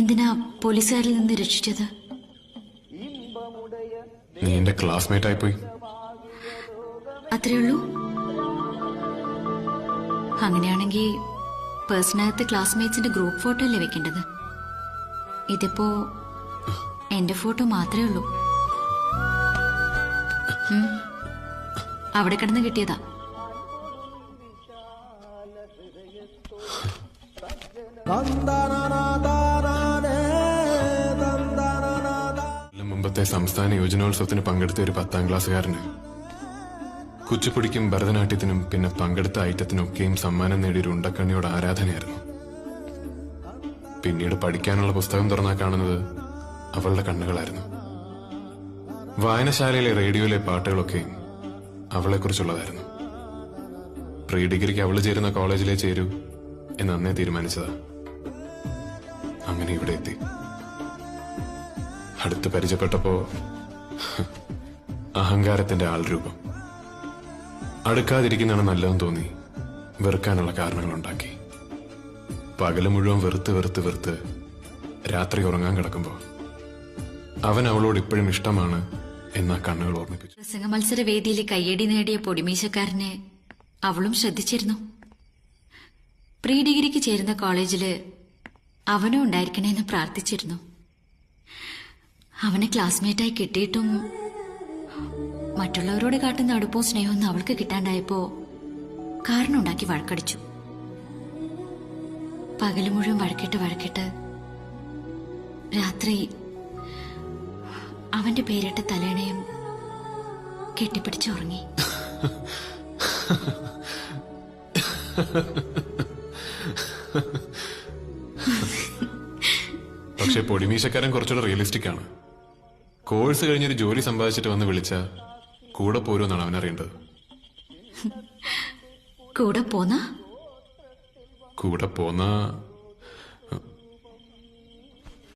എന്തിനാ പോലീസുകാരിൽ നിന്ന് രക്ഷിച്ചത്? നീ എന്റെ ക്ലാസ്മേറ്റ് ആയിപ്പോയി. അത്രേ ഉള്ളൂ? അങ്ങനെയാണെങ്കിൽ പേഴ്സണകത്ത് ക്ലാസ്മേറ്റ്സിന്റെ ഗ്രൂപ്പ് ഫോട്ടോ അല്ലേ വെക്കേണ്ടത്? ഇതിപ്പോ എന്റെ ഫോട്ടോ മാത്രമേ ഉള്ളൂ. അവിടെ കിടന്ന് കിട്ടിയതാ. മുമ്പത്തെ സംസ്ഥാന യുവജനോത്സവത്തിന് പങ്കെടുത്ത ഒരു 10ാം ക്ലാസ്സുകാരന് കുച്ചിപ്പുടിക്കും ഭരതനാട്യത്തിനും പിന്നെ പങ്കെടുത്ത ഐറ്റത്തിനൊക്കെയും സമ്മാനം നേടിയൊരു ഉണ്ടക്കണ്ണിയോട് ആരാധനയായിരുന്നു. പിന്നീട് പഠിക്കാനുള്ള പുസ്തകം തുറന്നാൽ കാണുന്നത് അവളുടെ കണ്ണുകളായിരുന്നു. വായനശാലയിലെ റേഡിയോയിലെ പാട്ടുകളൊക്കെയും അവളെക്കുറിച്ചുള്ളതായിരുന്നു. പ്രീ ഡിഗ്രിക്ക് അവള് ചേരുന്ന കോളേജിലേ ചേരൂ എന്ന് അന്നേ തീരുമാനിച്ചതാ. അങ്ങനെ ഇവിടെ എത്തി. അടുത്ത് പരിചയപ്പെട്ടപ്പോ അഹങ്കാരത്തിന്റെ ആൾരൂപം. അടുക്കാതിരിക്കുന്നതാണ് നല്ലതെന്ന് തോന്നി വെറുക്കാനുള്ള കാരണങ്ങളുണ്ടാക്കി. പകല് മുഴുവൻ വെറുത്ത് വെറുത്ത് വെറുത്ത് രാത്രി ഉറങ്ങാൻ കിടക്കുമ്പോ അവൻ അവളോട് ഇപ്പോഴും ഇഷ്ടമാണ് എന്നാ കണ്ണുകൾ ഓർമ്മിപ്പിച്ചു. പ്രസംഗ മത്സര വേദിയിൽ കയ്യടി നേടിയ പൊടിമീശക്കാരനെ അവളും ശ്രദ്ധിച്ചിരുന്നു. പ്രീ ഡിഗ്രിക്ക് ചേരുന്ന കോളേജില് അവനും ഉണ്ടായിരിക്കണേന്ന് പ്രാർത്ഥിച്ചിരുന്നു. അവനെ ക്ലാസ്മേറ്റായി കിട്ടിയിട്ടും മറ്റുള്ളവരോട് കാട്ടുന്ന അടുപ്പവും സ്നേഹവും അവൾക്ക് കിട്ടാണ്ടായപ്പോ കാരണം ഉണ്ടാക്കി വഴക്കടിച്ചു. പകല് മുഴുവൻ വഴക്കിട്ട് രാത്രി അവന്റെ പേരിട്ട തലേണയും കെട്ടിപ്പിടിച്ചുറങ്ങി. പക്ഷെ പൊടിമീശക്കാരൻ കുറച്ചുകൂടെ റിയലിസ്റ്റിക് ആണ്. കോഴ്സ് കഴിഞ്ഞൊരു ജോലി സമ്പാദിച്ചിട്ട് വന്ന് വിളിച്ച കൂടെ പോരുമെന്നാണ് അവനറിയേണ്ടത്. കൂടെ പോന്ന കൂടെ പോന്ന